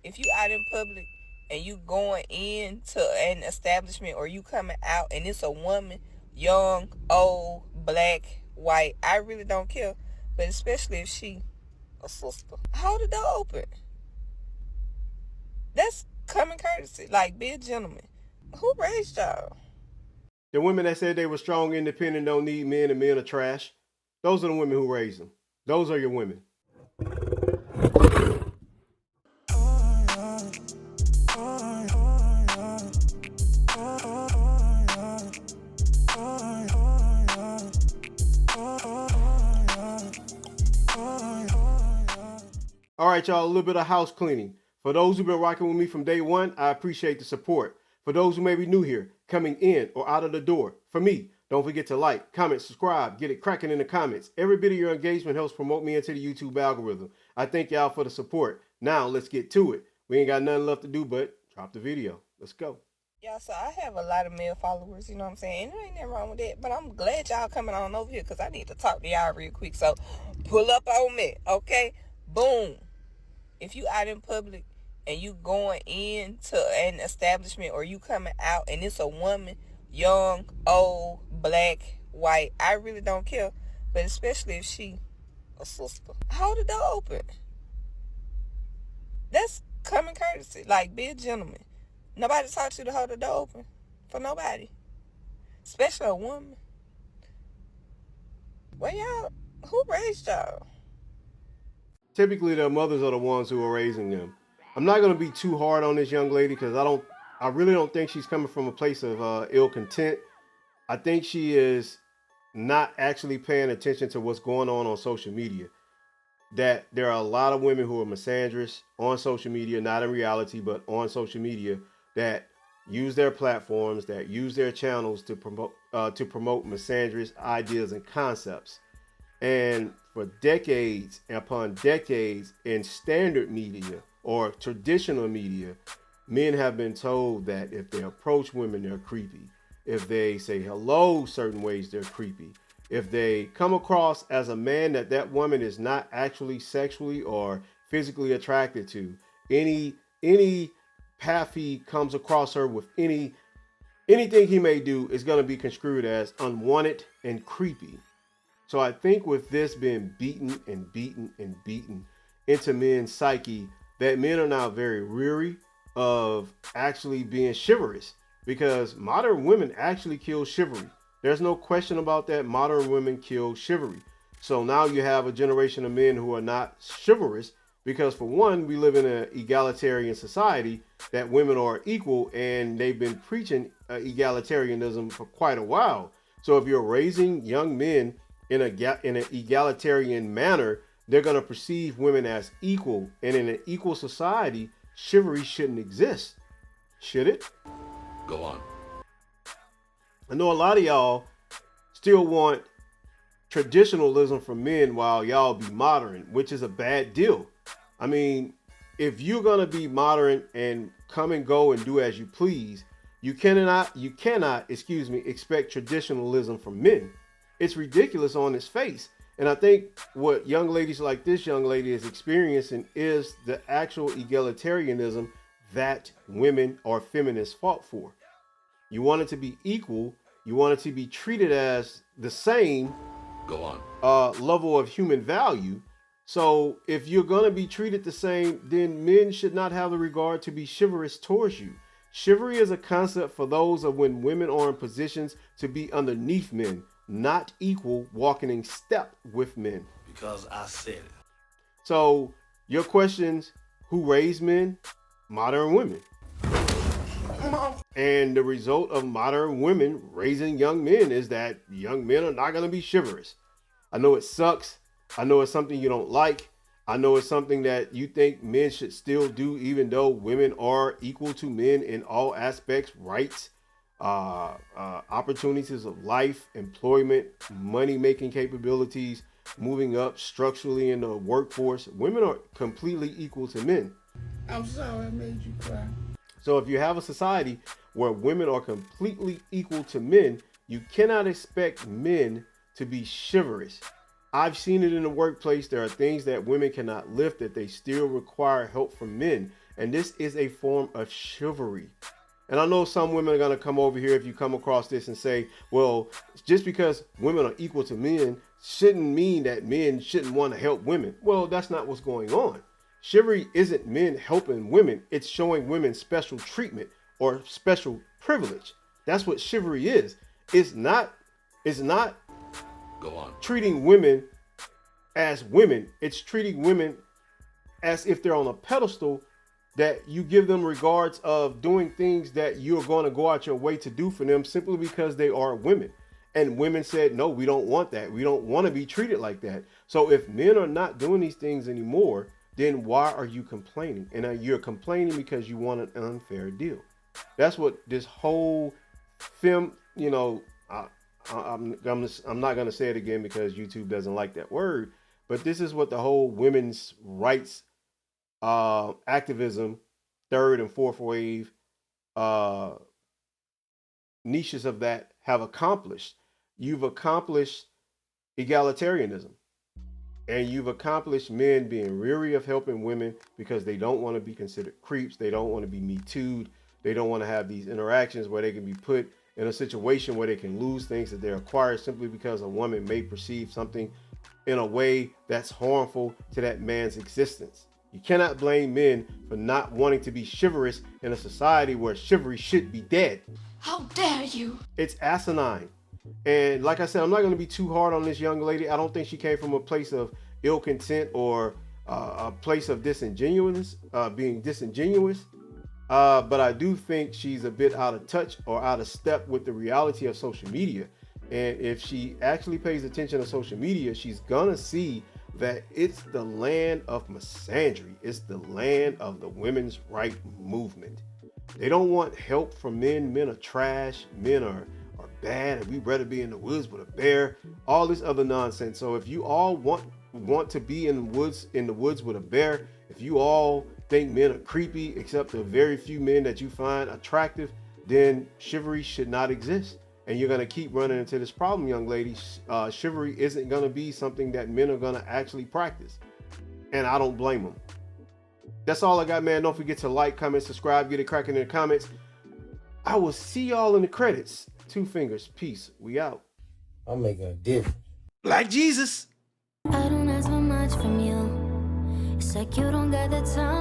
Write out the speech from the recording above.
if you out in public and you going into an establishment or you coming out and it's a woman, young, old, black, white, I really don't care. But especially if she a sister, hold the door open. That's common courtesy. Like, be a gentleman. Who raised y'all? The women that said they were strong, independent, don't need men, and men are trash. Those are the women who raised them. Those are your women. All right, y'all, a little bit of house cleaning. For those who've been rocking with me from day one, I appreciate the support. For those who may be new here, coming in or out of the door, for me, don't forget to like, comment, subscribe, get it cracking in the comments. Every bit of your engagement helps promote me into the YouTube algorithm. I thank y'all for the support. Now, let's get to it. We ain't got nothing left to do but drop the video. Let's go. Yeah, so I have a lot of male followers, you know what I'm saying? And there ain't nothing wrong with that. But I'm glad y'all coming on over here because I need to talk to y'all real quick. So pull up on me, okay? Boom. If you out in public and you going into an establishment or you coming out and it's a woman, young, old, black, white, I really don't care. But especially if she a sister, hold the door open. That's common courtesy. Like, be a gentleman. Nobody taught you to hold the door open for nobody, especially a woman. Well, y'all, who raised y'all? Typically, their mothers are the ones who are raising them. I'm not going to be too hard on this young lady because I really don't think she's coming from a place of ill content. I think she is not actually paying attention to what's going on social media. That there are a lot of women who are misandrous on social media, not in reality, but on social media, that use their platforms, that use their channels to promote misandrous ideas and concepts. And for decades upon decades in standard media or traditional media, men have been told that if they approach women, they're creepy. If they say hello certain ways, they're creepy. If they come across as a man that woman is not actually sexually or physically attracted to, any path he comes across her with, anything he may do is going to be construed as unwanted and creepy. So I think with this being beaten and beaten and beaten into men's psyche, that men are now very weary of actually being chivalrous, because modern women actually kill chivalry. There's no question about that. Modern women kill chivalry. So now you have a generation of men who are not chivalrous because, for one, we live in an egalitarian society that women are equal, and they've been preaching egalitarianism for quite a while. So if you're raising young men in an egalitarian manner, they're going to perceive women as equal. And in an equal society, chivalry shouldn't exist. Should it? Go on. I know a lot of y'all still want traditionalism from men while y'all be modern, which is a bad deal. I mean, if you're going to be modern and come and go and do as you please, you cannot, expect traditionalism from men. It's ridiculous on its face. And I think what young ladies like this young lady is experiencing is the actual egalitarianism that women or feminists fought for. You want it to be equal. You want it to be treated as the same Go on. level of human value. So if you're going to be treated the same, then men should not have the regard to be chivalrous towards you. Chivalry is a concept for those of when women are in positions to be underneath men, not equal, walking in step with men. Because I said it. So your questions, who raised men? Modern women. And the result of modern women raising young men is that young men are not going to be chivalrous. I know it sucks. I know it's something you don't like. I know it's something that you think men should still do, even though women are equal to men in all aspects, rights, opportunities of life, employment, money-making capabilities, moving up structurally in the workforce. Women are completely equal to men. I'm sorry I made you cry. So if you have a society where women are completely equal to men, you cannot expect men to be chivalrous. I've seen it in the workplace. There are things that women cannot lift that they still require help from men. And this is a form of chivalry. And I know some women are going to come over here if you come across this and say, well, just because women are equal to men shouldn't mean that men shouldn't want to help women. Well, that's not what's going on. Chivalry isn't men helping women. It's showing women special treatment or special privilege. That's what chivalry is. It's not Go on. treating women as women. It's treating women as if they're on a pedestal, that you give them regards of doing things that you're going to go out your way to do for them simply because they are women. And women said, no, we don't want that. We don't want to be treated like that. So if men are not doing these things anymore, then why are you complaining? And you're complaining because you want an unfair deal. That's what this whole film, you know, I'm not going to say it again because YouTube doesn't like that word, but this is what the whole women's rights activism, third and fourth wave niches of that have accomplished. You've accomplished egalitarianism, and you've accomplished men being weary of helping women because they don't want to be considered creeps. They don't want to be Me Too'd. They don't want to have these interactions where they can be put in a situation where they can lose things that they acquire simply because a woman may perceive something in a way that's harmful to that man's existence. You cannot blame men for not wanting to be chivalrous in a society where chivalry should be dead. How dare you? It's asinine. And like I said, I'm not going to be too hard on this young lady. I don't think she came from a place of ill content or a place of disingenuous, being disingenuous. But I do think she's a bit out of touch or out of step with the reality of social media. And if she actually pays attention to social media, she's going to see that it's the land of misandry. It's the land of the women's right movement. They don't want help from men. Men are trash. Men are bad, and we'd rather be in the woods with a bear. All this other nonsense. So if you all want to be in the woods with a bear, if you all think men are creepy, except the very few men that you find attractive, then chivalry should not exist. And you're going to keep running into this problem, young ladies. Chivalry isn't going to be something that men are going to actually practice. And I don't blame them. That's all I got, man. Don't forget to like, comment, subscribe, get it cracking in the comments. I will see y'all in the credits. 2 fingers. Peace. We out. I'm making a difference. Like Jesus. I don't ask for much from you. It's like you don't got the time.